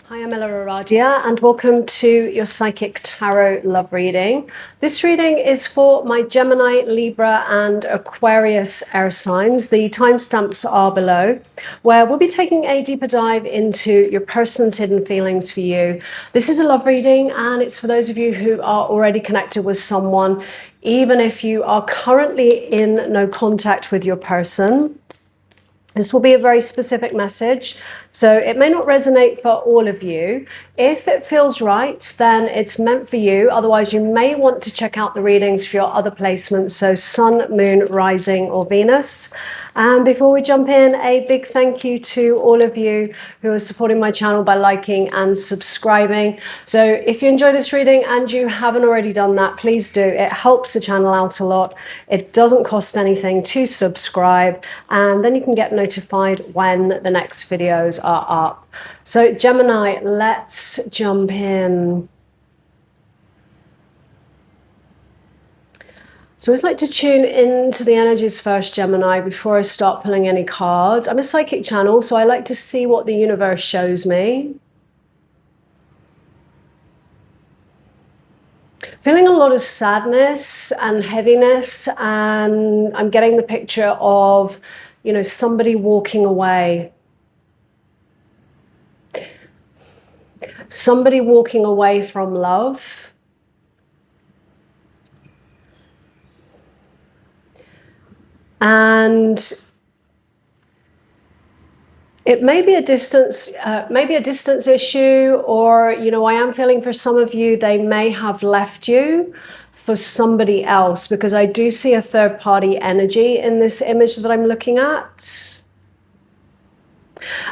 Hi, I'm EllaAradia and welcome to your Psychic Tarot love reading. This reading is for my Gemini, Libra and Aquarius air signs. The timestamps are below, where we'll be taking a deeper dive into your person's hidden feelings for you. This is a love reading and it's for those of you who are already connected with someone, even if you are currently in no contact with your person. This will be a very specific message, so it may not resonate for all of you. If it feels right, then it's meant for you. Otherwise, you may want to check out the readings for your other placements, so Sun, Moon, Rising, or Venus. And before we jump in, a big thank you to all of you who are supporting my channel by liking and subscribing. So if you enjoy this reading and you haven't already done that, please do. It helps the channel out a lot. It doesn't cost anything to subscribe, and then you can get notified when the next videos are up. So Gemini, let's jump in. So I always like to tune into the energies first, Gemini, before I start pulling any cards. I'm a psychic channel, so I like to see what the universe shows me. Feeling a lot of sadness and heaviness, and I'm getting the picture of, you know, somebody walking away. Somebody walking away from love. And it may be a distance issue, or, you know, I am feeling for some of you, they may have left you for somebody else, because I do see a third party energy in this image that I'm looking at.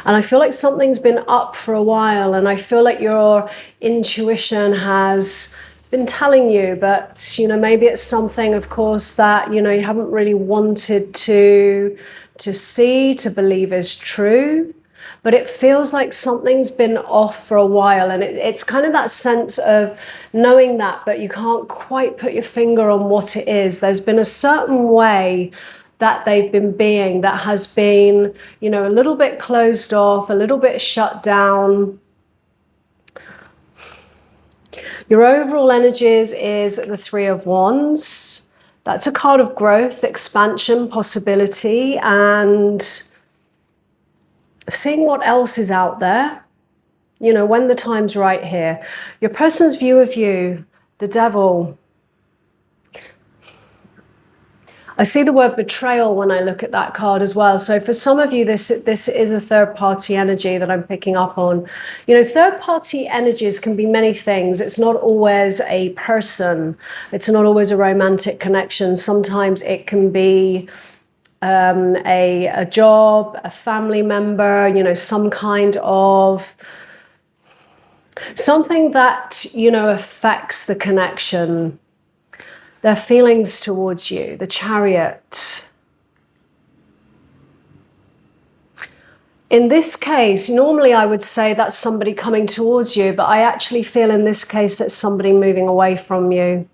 And I feel like something's been up for a while, and I feel like your intuition has been telling you, but, you know, maybe it's something, of course, that, you know, you haven't really wanted to see, to believe is true. But it feels like something's been off for a while, and it's kind of that sense of knowing that, but you can't quite put your finger on what it is. There's been a certain way that they've been being that has been, you know, a little bit closed off, a little bit shut down. Your overall energies is the Three of Wands. That's a card of growth, expansion, possibility, and seeing what else is out there, you know, when the time's right here. Your person's view of you, the Devil. I see the word betrayal when I look at that card as well. So for some of you, this is a third-party energy that I'm picking up on. You know, third-party energies can be many things. It's not always a person. It's not always a romantic connection. Sometimes it can be a job, a family member, you know, some kind of something that, you know, affects the connection. Their feelings towards you, the Chariot. In this case, normally I would say that's somebody coming towards you, but I actually feel in this case it's somebody moving away from you.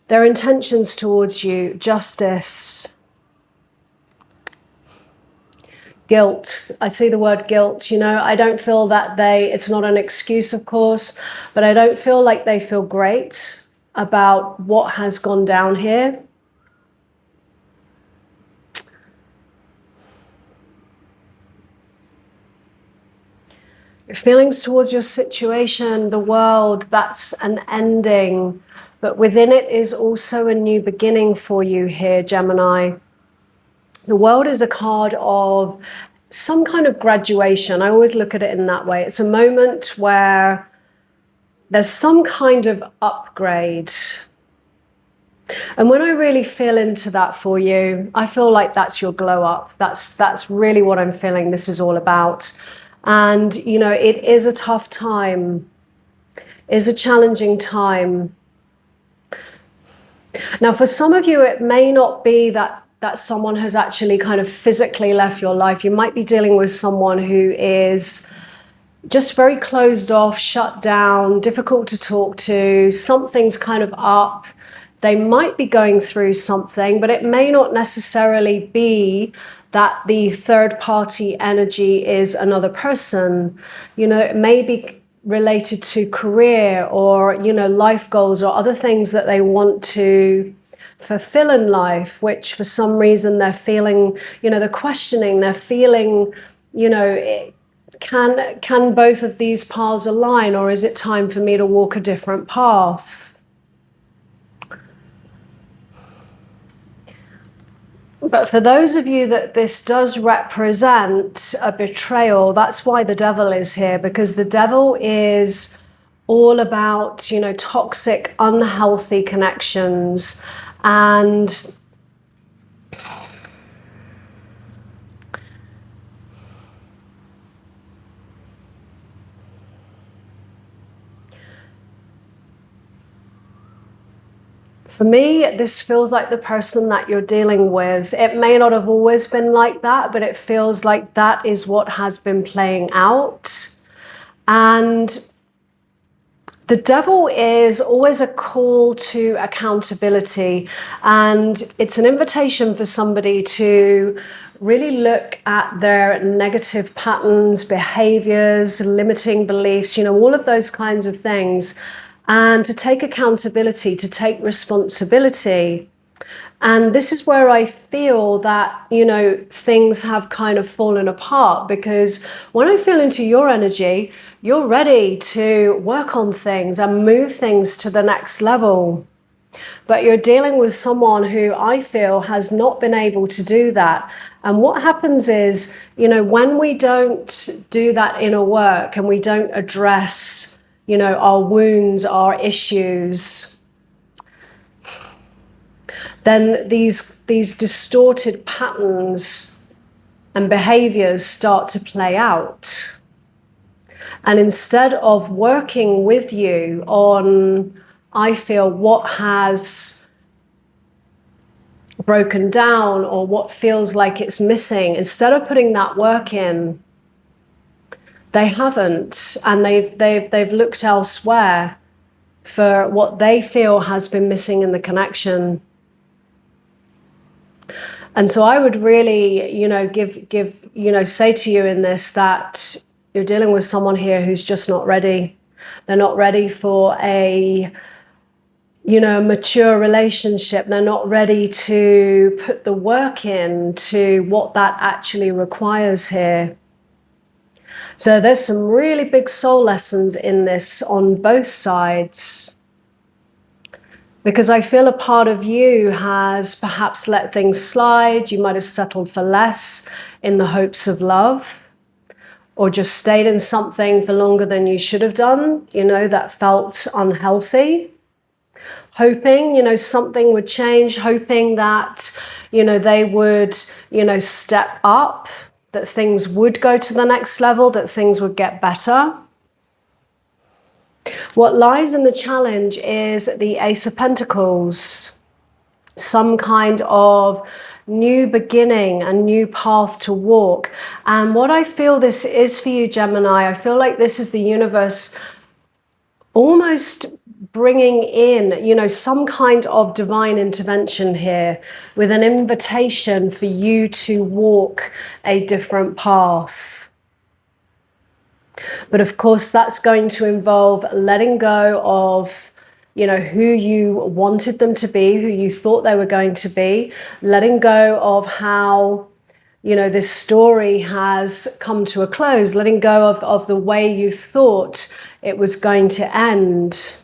Their intentions towards you, Justice. Guilt. I see the word guilt. You know, I don't feel that it's not an excuse, of course, but I don't feel like they feel great about what has gone down here. Your feelings towards your situation, the world, that's an ending, but within it is also a new beginning for you here, Gemini. The world is a card of some kind of graduation. I always look at it in that way. It's a moment where there's some kind of upgrade. And when I really feel into that for you, I feel like that's your glow up. That's really what I'm feeling this is all about. And, you know, it is a tough time. It is a challenging time. Now, for some of you, it may not be that someone has actually kind of physically left your life. You might be dealing with someone who is just very closed off, shut down, difficult to talk to. Something's kind of up. They might be going through something, but it may not necessarily be that the third party energy is another person. You know, it may be related to career or, you know, life goals or other things that they want to fulfill in life, which for some reason they're feeling, you know, they're questioning, they're feeling, you know, can both of these paths align, or is it time for me to walk a different path? But for those of you that this does represent a betrayal, that's why the devil is here, because the devil is all about, you know, toxic, unhealthy connections. And for me, this feels like the person that you're dealing with. It may not have always been like that, but it feels like that is what has been playing out. And the devil is always a call to accountability. And it's an invitation for somebody to really look at their negative patterns, behaviors, limiting beliefs, you know, all of those kinds of things. And to take accountability, to take responsibility. And this is where I feel that, you know, things have kind of fallen apart, because when I feel into your energy, you're ready to work on things and move things to the next level. But you're dealing with someone who I feel has not been able to do that. And what happens is, you know, when we don't do that inner work and we don't address, you know, our wounds, our issues, then these distorted patterns and behaviors start to play out. And instead of working with you on, I feel, what has broken down or what feels like it's missing, instead of putting that work in, they haven't, and they've looked elsewhere for what they feel has been missing in the connection. And so I would really, you know, say to you in this that you're dealing with someone here who's just not ready. They're not ready for a, you know, mature relationship. They're not ready to put the work in to what that actually requires here. So there's some really big soul lessons in this on both sides, because I feel a part of you has perhaps let things slide. You might have settled for less in the hopes of love, or just stayed in something for longer than you should have done, you know, that felt unhealthy. Hoping, you know, something would change, hoping that, you know, they would, you know, step up, that things would go to the next level, that things would get better. What lies in the challenge is the Ace of Pentacles, some kind of new beginning, a new path to walk. And what I feel this is for you, Gemini, I feel like this is the universe almost bringing in, you know, some kind of divine intervention here, with an invitation for you to walk a different path. But of course, that's going to involve letting go of, you know, who you wanted them to be, who you thought they were going to be, letting go of how, you know, this story has come to a close, letting go of the way you thought it was going to end.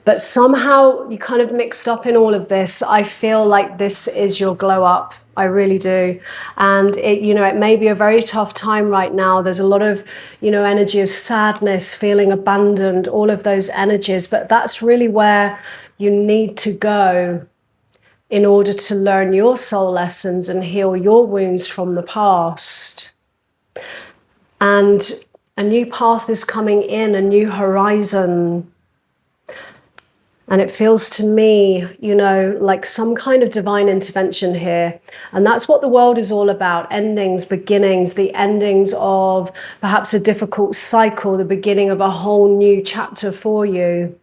But somehow you kind of mixed up in all of this. I feel like this is your glow up. I really do. And it, you know, it may be a very tough time right now. There's a lot of, you know, energy of sadness, feeling abandoned, all of those energies. But that's really where you need to go in order to learn your soul lessons and heal your wounds from the past. And a new path is coming in, a new horizon. And it feels to me, you know, like some kind of divine intervention here. And that's what the world is all about. Endings, beginnings, the endings of perhaps a difficult cycle, the beginning of a whole new chapter for you.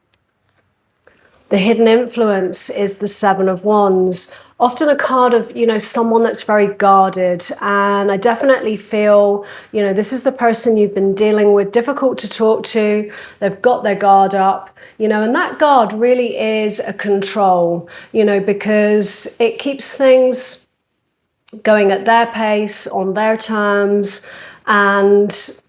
The hidden influence is the Seven of Wands, often a card of, you know, someone that's very guarded. And I definitely feel, you know, this is the person you've been dealing with, difficult to talk to. They've got their guard up, you know, and that guard really is a control, you know, because it keeps things going at their pace, on their terms, and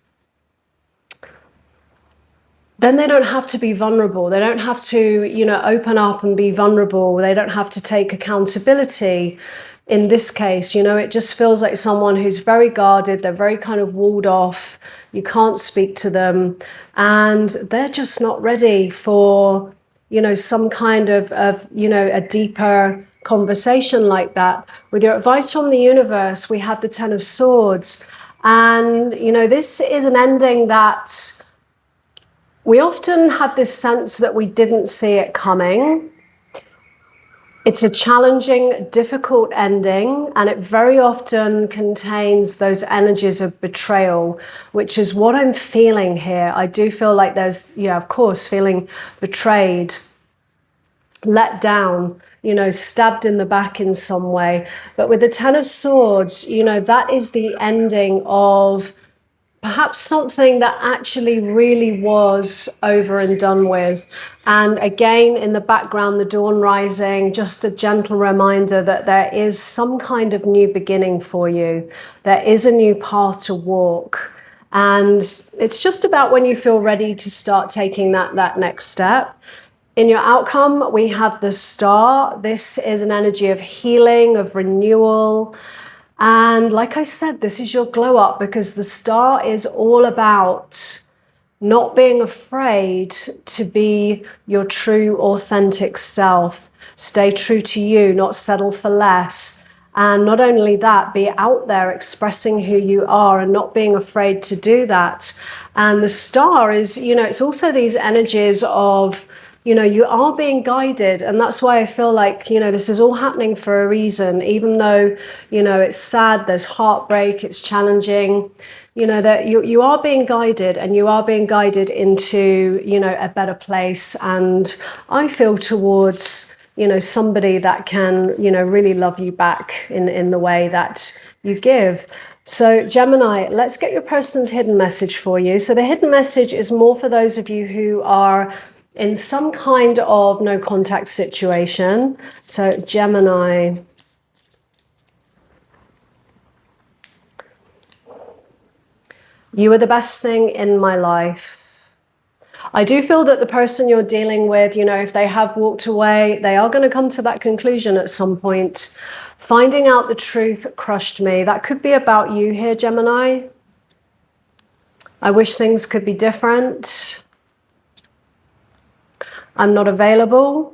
then they don't have to be vulnerable. They don't have to, you know, open up and be vulnerable. They don't have to take accountability. In this case, you know, it just feels like someone who's very guarded. They're very kind of walled off. You can't speak to them. And they're just not ready for, you know, some kind of you know, a deeper conversation like that. With your advice from the universe, we have the Ten of Swords. And, you know, this is an ending that we often have this sense that we didn't see it coming. It's a challenging, difficult ending, and it very often contains those energies of betrayal, which is what I'm feeling here. I do feel like there's, yeah, of course, feeling betrayed, let down, you know, stabbed in the back in some way. But with the Ten of Swords, you know, that is the ending of perhaps something that actually really was over and done with. And again, in the background, the dawn rising, just a gentle reminder that there is some kind of new beginning for you. There is a new path to walk. And it's just about when you feel ready to start taking that next step. In your outcome, we have the Star. This is an energy of healing, of renewal. And like I said, this is your glow up, because the Star is all about not being afraid to be your true, authentic self. Stay true to you, not settle for less. And not only that, be out there expressing who you are and not being afraid to do that. And the Star is, you know, it's also these energies of, you know, you are being guided. And that's why I feel like, you know, this is all happening for a reason, even though, you know, it's sad, there's heartbreak, it's challenging, you know, that you are being guided, and you are being guided into, you know, a better place. And I feel towards, you know, somebody that can, you know, really love you back in the way that you give. So Gemini, let's get your person's hidden message for you. So the hidden message is more for those of you who are in some kind of no contact situation. So Gemini, you are the best thing in my life. I do feel that the person you're dealing with, you know, if they have walked away, they are going to come to that conclusion at some point. Finding out the truth crushed me. That could be about you here, Gemini. I wish things could be different. I'm not available.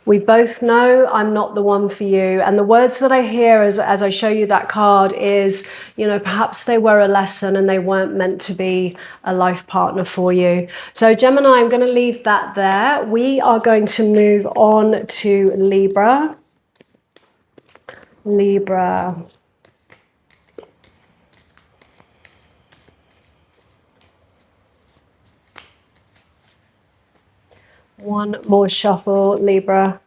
We both know I'm not the one for you. And the words that I hear as I show you that card is, you know, perhaps they were a lesson and they weren't meant to be a life partner for you. So Gemini, I'm going to leave that there. We are going to move on to Libra. Libra. One more shuffle, Libra.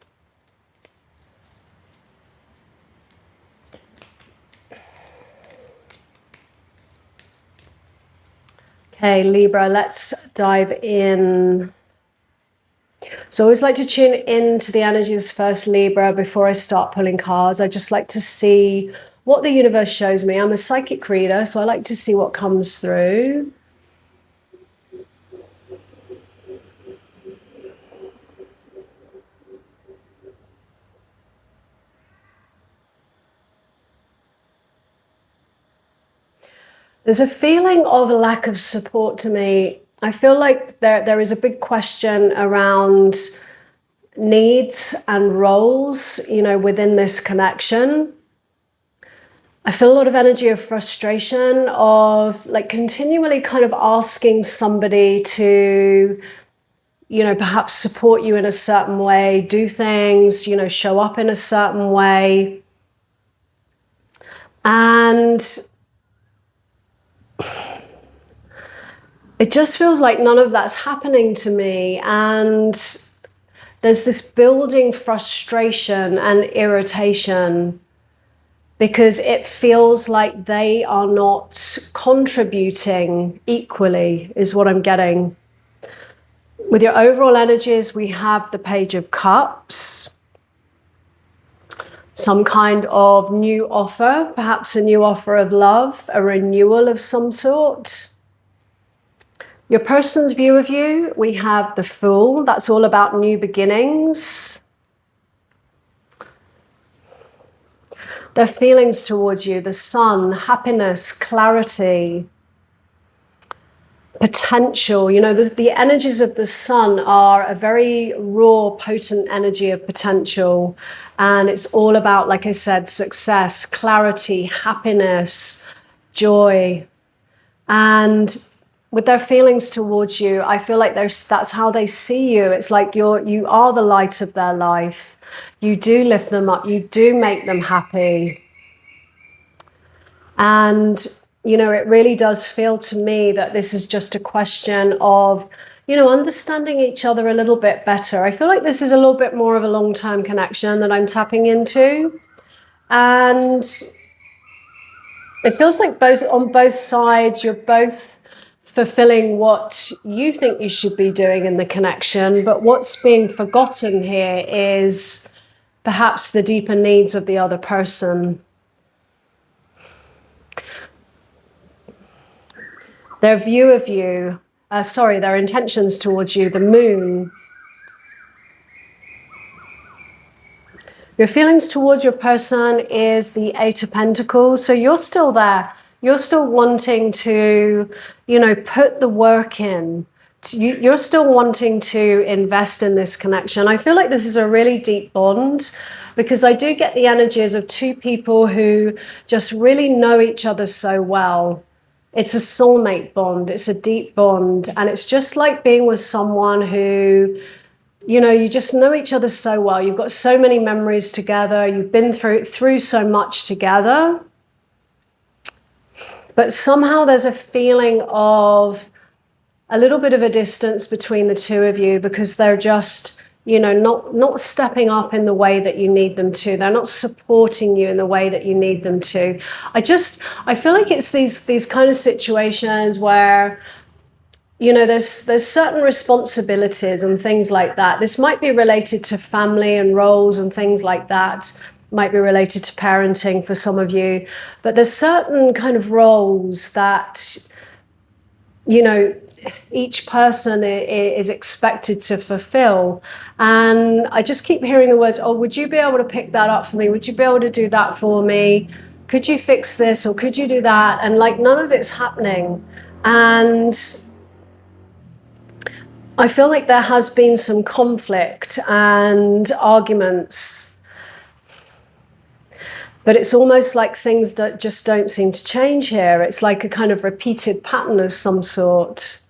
Okay, Libra, let's dive in. So I always like to tune into the energies first, Libra, before I start pulling cards. I just like to see what the universe shows me. I'm a psychic reader, so I like to see what comes through. There's a feeling of a lack of support to me. I feel like there is a big question around needs and roles, you know, within this connection. I feel a lot of energy of frustration, of like continually kind of asking somebody to, you know, perhaps support you in a certain way, do things, you know, show up in a certain way. And it just feels like none of that's happening to me. And there's this building frustration and irritation because it feels like they are not contributing equally, is what I'm getting. With your overall energies, we have the Page of Cups. Some kind of new offer, perhaps a new offer of love, a renewal of some sort. Your person's view of you, we have the Fool. That's all about new beginnings. Their feelings towards you, the Sun, happiness, clarity, potential. You know, the energies of the Sun are a very raw, potent energy of potential. And it's all about, like I said, success, clarity, happiness, joy. And with their feelings towards you, I feel like that's how they see you. It's like you are the light of their life. You do lift them up. You do make them happy. And, you know, it really does feel to me that this is just a question of, you know, understanding each other a little bit better. I feel like this is a little bit more of a long-term connection that I'm tapping into. And it feels like on both sides, you're both fulfilling what you think you should be doing in the connection. But what's being forgotten here is perhaps the deeper needs of the other person. Their view of you, their intentions towards you, the Moon. Your feelings towards your person is the Eight of Pentacles. So you're still there. You're still wanting to, you know, put the work in. You're still wanting to invest in this connection. I feel like this is a really deep bond because I do get the energies of two people who just really know each other so well. It's a soulmate bond. It's a deep bond. And it's just like being with someone who, you know, you just know each other so well. You've got so many memories together. You've been through so much together. But somehow there's a feeling of a little bit of a distance between the two of you because they're just, you know, not stepping up in the way that you need them to. They're not supporting you in the way that you need them to. I feel like it's these kind of situations where, you know, there's certain responsibilities and things like that. This might be related to family and roles and things like that. Might be related to parenting for some of you. But there's certain kind of roles that, you know, each person is expected to fulfill. And I just keep hearing the words, oh, would you be able to pick that up for me? Would you be able to do that for me? Could you fix this or could you do that? And like none of it's happening. And I feel like there has been some conflict and arguments. But it's almost like things just don't seem to change here. It's like a kind of repeated pattern of some sort.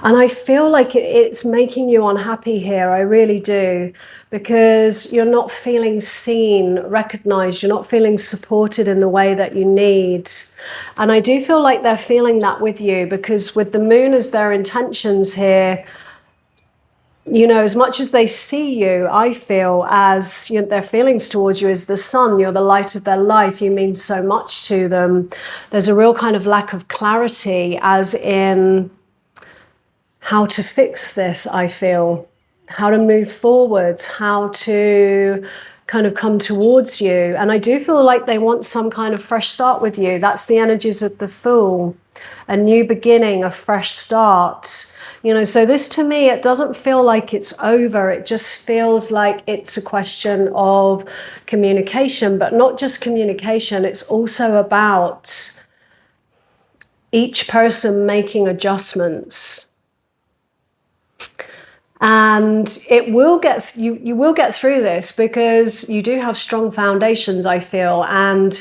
And I feel like it's making you unhappy here. I really do. Because you're not feeling seen, recognized. You're not feeling supported in the way that you need. And I do feel like they're feeling that with you. Because with the Moon as their intentions here, you know, as much as they see you, I feel as, you know, their feelings towards you is the Sun. You're the light of their life. You mean so much to them. There's a real kind of lack of clarity as in how to fix this, I feel. How to move forwards, how to kind of come towards you. And I do feel like they want some kind of fresh start with you. That's the energies of the Fool. A new beginning, a fresh start. You know, so this to me, it doesn't feel like it's over. It just feels like it's a question of communication, but not just communication. It's also about each person making adjustments. And it will get, you will get through this because you do have strong foundations, I feel. And,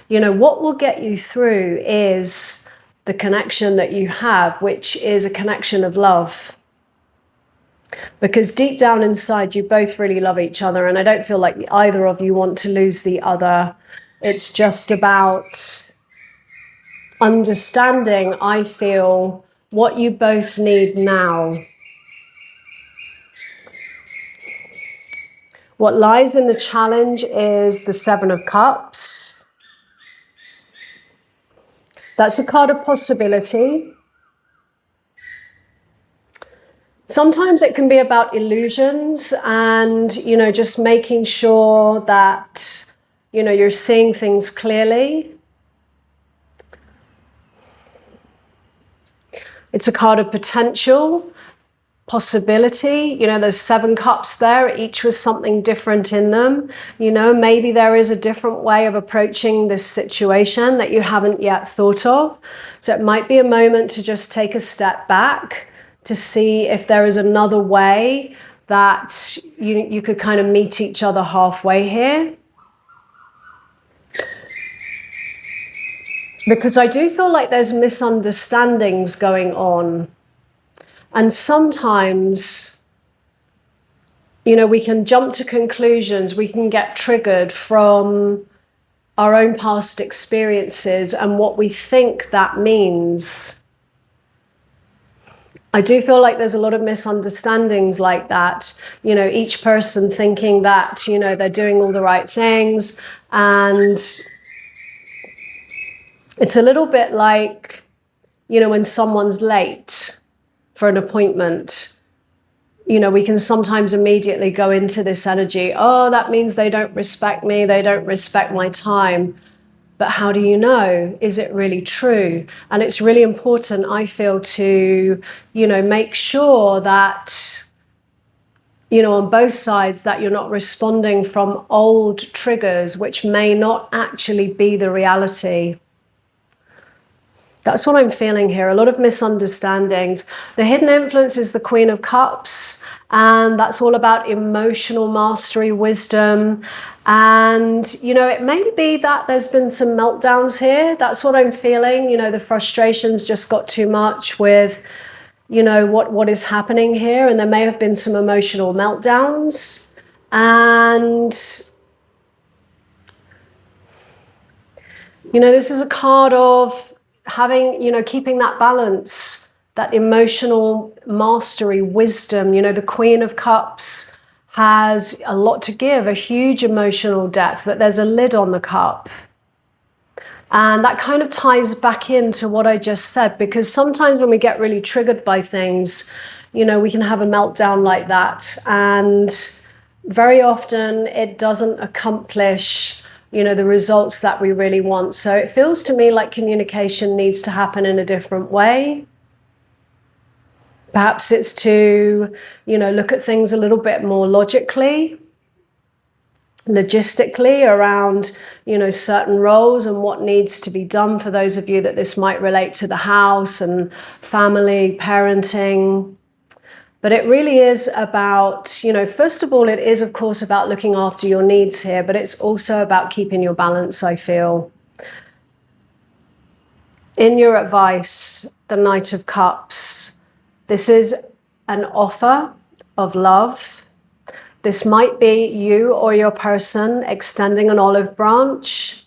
you know, what will get you through is the connection that you have, which is a connection of love. Because deep down inside, you both really love each other. And I don't feel like either of you want to lose the other. It's just about understanding, I feel, what you both need now. What lies in the challenge is the Seven of Cups. That's a card of possibility. Sometimes it can be about illusions and, just making sure that, you're seeing things clearly. It's a card of potential, possibility. There's 7 cups there, each with something different in them. Maybe there is a different way of approaching this situation that you haven't yet thought of. So it might be a moment to just take a step back to see if there is another way that you could kind of meet each other halfway here. Because I do feel like there's misunderstandings going on. And sometimes, we can jump to conclusions, we can get triggered from our own past experiences and what we think that means. I do feel like there's a lot of misunderstandings like that. Each person thinking that, they're doing all the right things. And it's a little bit like, when someone's late for an appointment, we can sometimes immediately go into this energy. Oh, that means they don't respect me. They don't respect my time. But how do you know? Is it really true? And it's really important, I feel, to, make sure that, on both sides, that you're not responding from old triggers, which may not actually be the reality. That's what I'm feeling here. A lot of misunderstandings. The hidden influence is the Queen of Cups, and that's all about emotional mastery, wisdom. And, it may be that there's been some meltdowns here. That's what I'm feeling. The frustrations just got too much with, what is happening here. And there may have been some emotional meltdowns. And, this is a card of having, keeping that balance, that emotional mastery, wisdom. The Queen of Cups has a lot to give, a huge emotional depth, but there's a lid on the cup. And that kind of ties back into what I just said, because sometimes when we get really triggered by things, we can have a meltdown like that. And very often it doesn't accomplish the results that we really want. So it feels to me like communication needs to happen in a different way. Perhaps it's to, look at things a little bit more logistically around, certain roles and what needs to be done for those of you that this might relate to the house and family, parenting. But it really is about, first of all, it is, of course, about looking after your needs here, but it's also about keeping your balance, I feel. In your advice, the Knight of Cups, this is an offer of love. This might be you or your person extending an olive branch,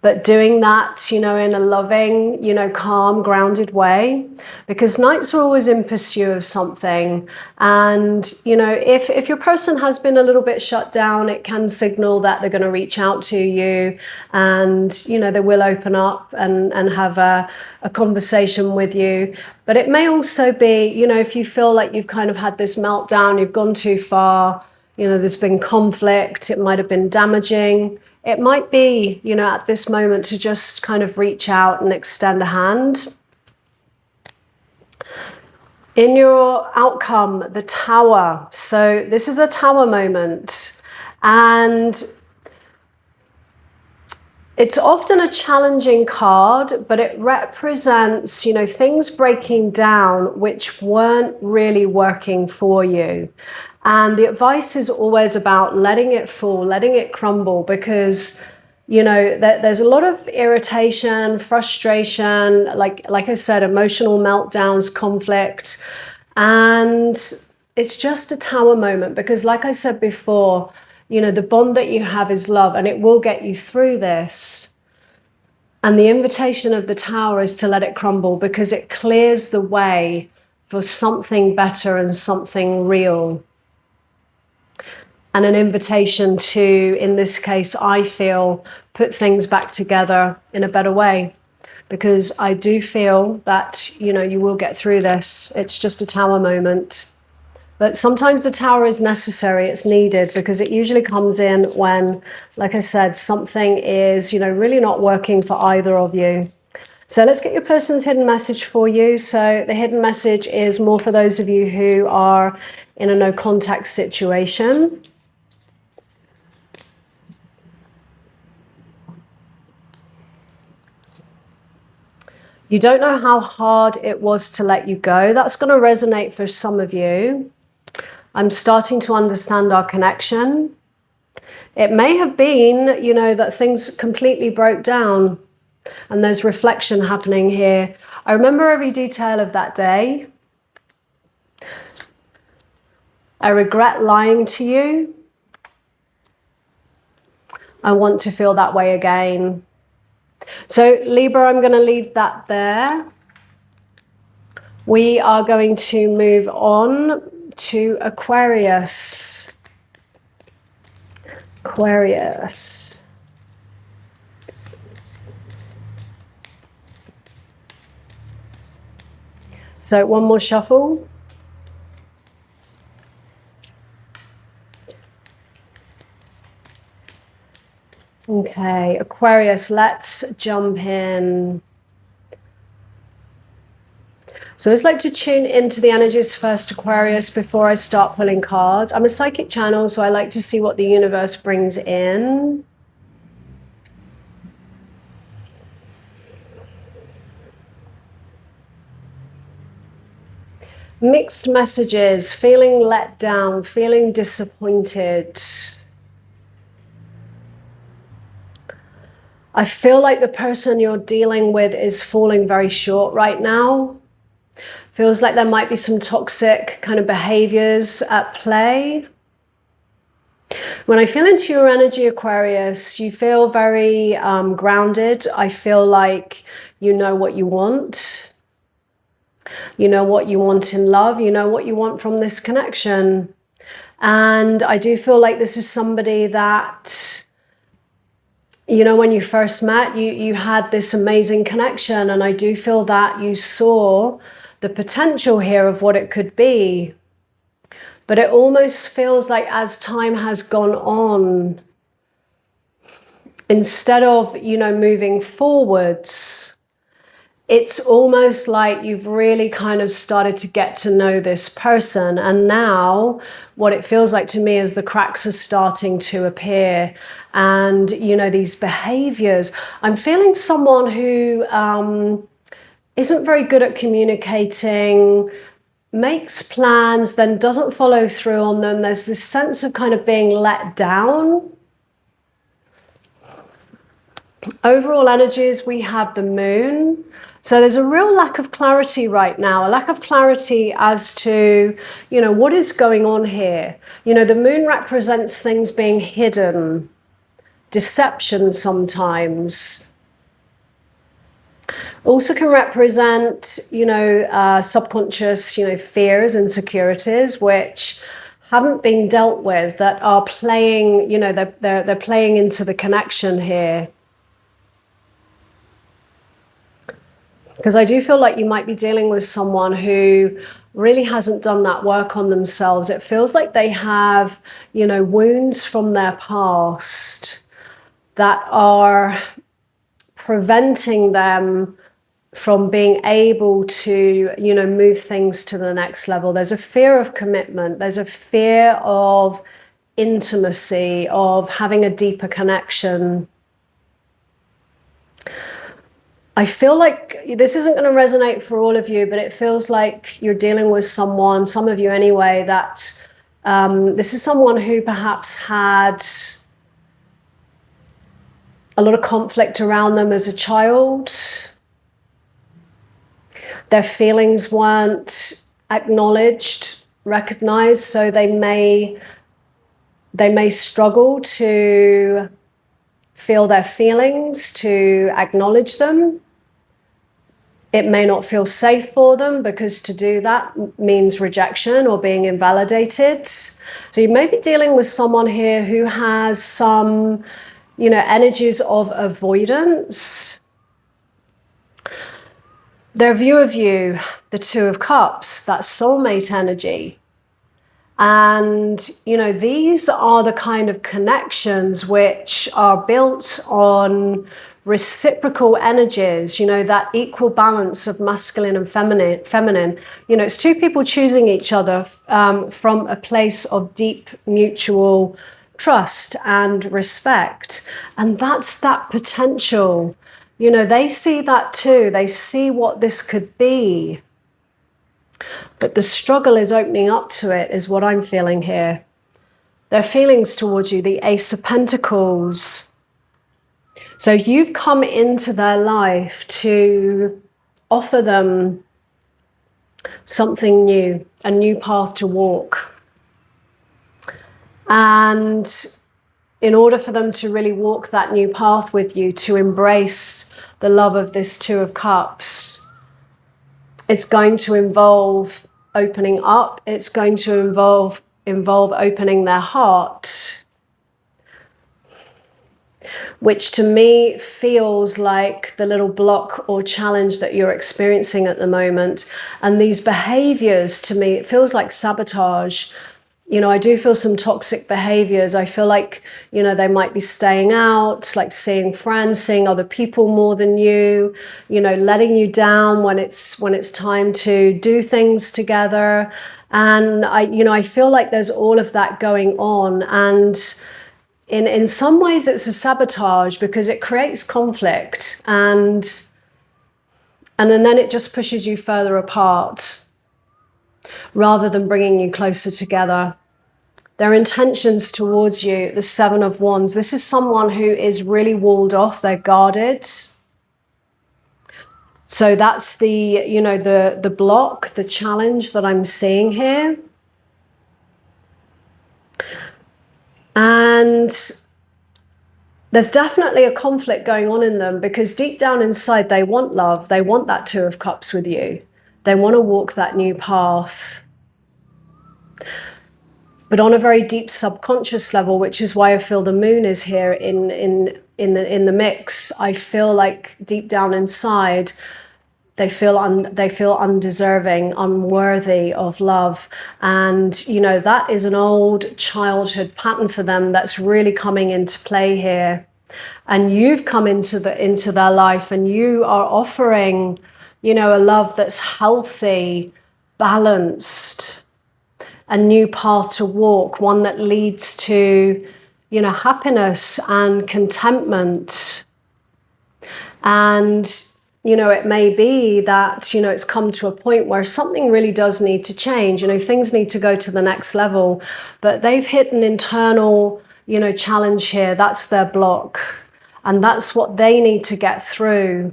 but doing that, in a loving, calm, grounded way, because knights are always in pursuit of something. And, if your person has been a little bit shut down, it can signal that they're going to reach out to you and, they will open up and have a conversation with you. But it may also be, if you feel like you've kind of had this meltdown, you've gone too far, there's been conflict, it might have been damaging. It might be, at this moment to just kind of reach out and extend a hand. In your outcome, the Tower. So this is a Tower moment. And it's often a challenging card, but it represents, things breaking down which weren't really working for you. And the advice is always about letting it fall, letting it crumble, because, there's a lot of irritation, frustration, like I said, emotional meltdowns, conflict. And it's just a Tower moment because, like I said before, the bond that you have is love and it will get you through this. And the invitation of the Tower is to let it crumble, because it clears the way for something better and something real. And an invitation to, in this case, I feel, put things back together in a better way. Because I do feel that, you know, you will get through this. It's just a Tower moment. But sometimes the Tower is necessary, it's needed, because it usually comes in when, like I said, something is, you know, really not working for either of you. So let's get your person's hidden message for you. So the hidden message is more for those of you who are in a no contact situation. You don't know how hard it was to let you go. That's going to resonate for some of you. I'm starting to understand our connection. It may have been, you know, that things completely broke down, and there's reflection happening here. I remember every detail of that day. I regret lying to you. I want to feel that way again. So Libra, I'm going to leave that there. We are going to move on to Aquarius. Aquarius. So one more shuffle. Okay, Aquarius, let's jump in. So I'd like to tune into the energies first, Aquarius, before I start pulling cards. I'm a psychic channel, so I like to see what the universe brings in. Mixed messages, feeling let down, feeling disappointed. I feel like the person you're dealing with is falling very short right now. Feels like there might be some toxic kind of behaviors at play. When I feel into your energy, Aquarius, you feel very grounded. I feel like you know what you want. You know what you want in love. You know what you want from this connection. And I do feel like this is somebody that, you know, when you first met, you had this amazing connection. And I do feel that you saw the potential here of what it could be. But it almost feels like as time has gone on, instead of, you know, moving forwards, it's almost like you've really kind of started to get to know this person. And now what it feels like to me is the cracks are starting to appear. And, you know, these behaviors, I'm feeling someone who isn't very good at communicating, makes plans, then doesn't follow through on them. There's this sense of kind of being let down. Overall energies, we have the moon. So there's a real lack of clarity right now, a lack of clarity as to, you know, what is going on here. You know, the moon represents things being hidden, deception sometimes. Also can represent, you know, subconscious, you know, fears, insecurities, which haven't been dealt with, that are playing, you know, they're playing into the connection here. Because I do feel like you might be dealing with someone who really hasn't done that work on themselves. It feels like they have, you know, wounds from their past that are preventing them from being able to, you know, move things to the next level. There's a fear of commitment. There's a fear of intimacy, of having a deeper connection. I feel like this isn't going to resonate for all of you, but it feels like you're dealing with someone, some of you anyway, that this is someone who perhaps had a lot of conflict around them as a child. Their feelings weren't acknowledged, recognized, so they may struggle to feel their feelings, to acknowledge them. It may not feel safe for them because to do that means rejection or being invalidated. So you may be dealing with someone here who has some, energies of avoidance. Their view of you, the Two of Cups, that soulmate energy. And, these are the kind of connections which are built on reciprocal energies, that equal balance of masculine and feminine. It's two people choosing each other from a place of deep mutual trust and respect. And that's that potential. They see that too. They see what this could be. But the struggle is opening up to it, is what I'm feeling here. Their feelings towards you, the Ace of Pentacles. So you've come into their life to offer them something new, a new path to walk. And in order for them to really walk that new path with you, to embrace the love of this Two of Cups, it's going to involve opening up. It's going to involve opening their heart, which to me feels like the little block or challenge that you're experiencing at the moment. And these behaviors, to me, it feels like sabotage. I do feel some toxic behaviors. I feel like, they might be staying out, like seeing friends, seeing other people more than you, letting you down when it's time to do things together. And I feel like there's all of that going on. And in some ways it's a sabotage because it creates conflict and then it just pushes you further apart rather than bringing you closer together. Their intentions towards you, the Seven of Wands. This is someone who is really walled off. They're guarded. So that's the block, the challenge that I'm seeing here. And there's definitely a conflict going on in them because deep down inside they want love. They want that Two of Cups with you. They want to walk that new path. But on a very deep subconscious level, which is why I feel the moon is here in the mix, I feel like deep down inside they feel undeserving, unworthy of love. And, that is an old childhood pattern for them that's really coming into play here. And you've come into their life and you are offering, a love that's healthy, balanced, a new path to walk, one that leads to, happiness and contentment. And it may be that, it's come to a point where something really does need to change. Things need to go to the next level, but they've hit an internal, challenge here. That's their block. And that's what they need to get through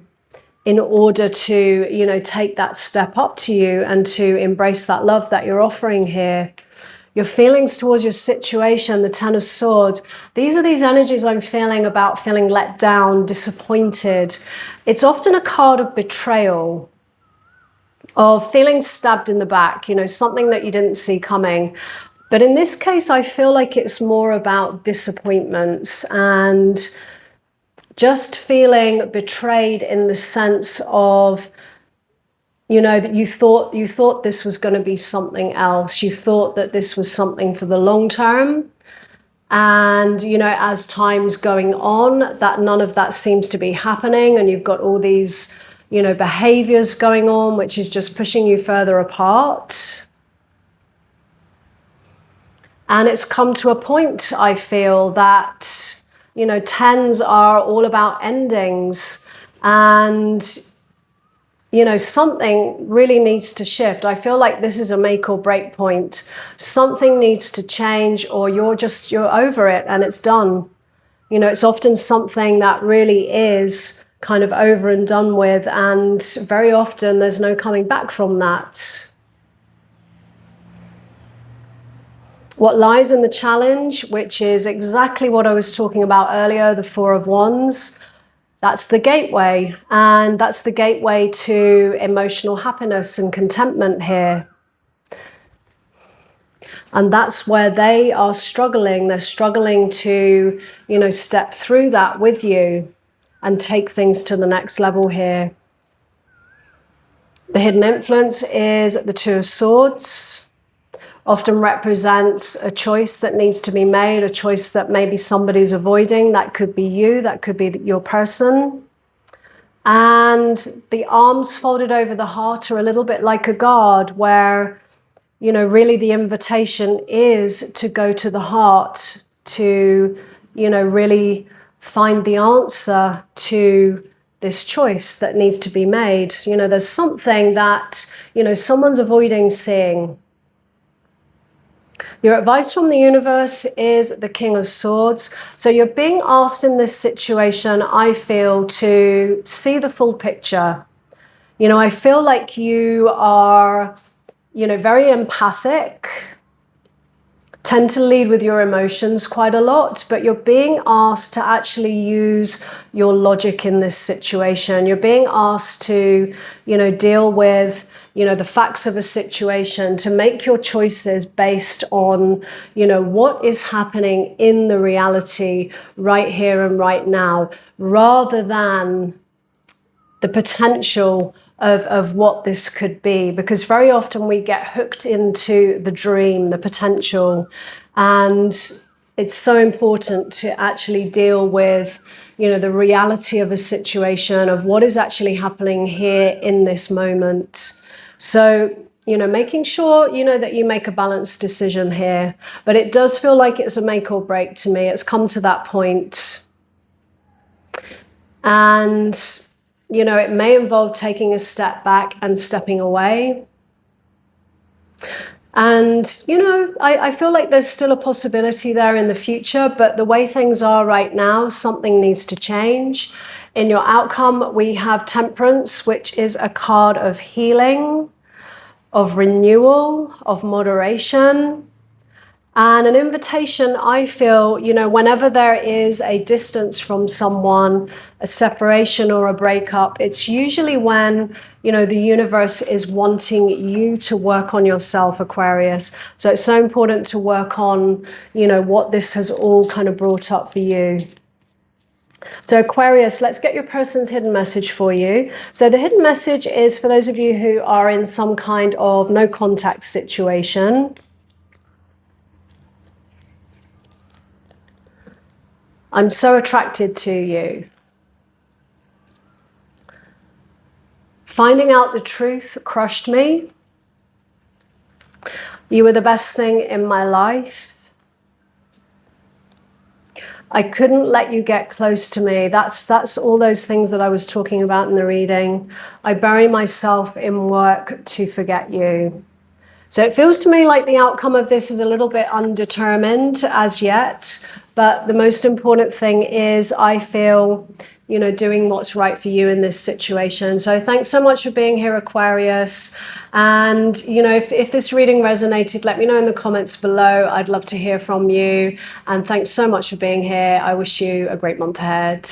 in order to, take that step up to you and to embrace that love that you're offering here. Your feelings towards your situation, the Ten of Swords, these are these energies I'm feeling about feeling let down, disappointed. It's often a card of betrayal, of feeling stabbed in the back, something that you didn't see coming. But in this case, I feel like it's more about disappointments and just feeling betrayed in the sense of, that you thought this was going to be something else. You thought that this was something for the long term. And, as time's going on, that none of that seems to be happening. And you've got all these, behaviors going on, which is just pushing you further apart. And it's come to a point, I feel, that, tens are all about endings. And something really needs to shift. I feel like this is a make or break point. Something needs to change or you're over it and it's done. It's often something that really is kind of over and done with, and very often there's no coming back from that. what lies in the challenge, which is exactly what I was talking about earlier, the Four of Wands. That's the gateway, and that's the gateway to emotional happiness and contentment here. And that's where they are struggling. They're struggling to, you know, step through that with you and take things to the next level here. The hidden influence is the Two of Swords. Often represents a choice that needs to be made, a choice that maybe somebody's avoiding. That could be you, that could be your person. And the arms folded over the heart are a little bit like a guard, where, you know, really the invitation is to go to the heart, to, you know, really find the answer to this choice that needs to be made. You know, there's something that, you know, someone's avoiding seeing. Your advice from the universe is the King of Swords. So you're being asked in this situation, I feel, to see the full picture. You know, I feel like you are, you know, very empathic, tend to lead with your emotions quite a lot, but you're being asked to actually use your logic in this situation. You're being asked to, you know, deal with, you know, the facts of a situation, to make your choices based on, you know, what is happening in the reality right here and right now, rather than the potential of what this could be. Because very often we get hooked into the dream, the potential, and it's so important to actually deal with, you know, the reality of a situation, of what is actually happening here in this moment. So, you know, making sure, you know, that you make a balanced decision here. But it does feel like it's a make or break to me. It's come to that point. And, you know, it may involve taking a step back and stepping away. And, you know, I feel like there's still a possibility there in the future, but the way things are right now, something needs to change. In your outcome, we have Temperance, which is a card of healing, of renewal, of moderation, and an invitation. I feel, you know, whenever there is a distance from someone, a separation or a breakup, it's usually when, you know, the universe is wanting you to work on yourself, Aquarius. So it's so important to work on, you know, what this has all kind of brought up for you. So Aquarius, let's get your person's hidden message for you. So the hidden message is for those of you who are in some kind of no contact situation. I'm so attracted to you. Finding out the truth crushed me. You were the best thing in my life. I couldn't let you get close to me. That's all those things that I was talking about in the reading. I bury myself in work to forget you. So it feels to me like the outcome of this is a little bit undetermined as yet. But the most important thing is, I feel, you know, doing what's right for you in this situation. So thanks so much for being here, Aquarius. And, you know, if this reading resonated, let me know in the comments below. I'd love to hear from you. And thanks so much for being here. I wish you a great month ahead.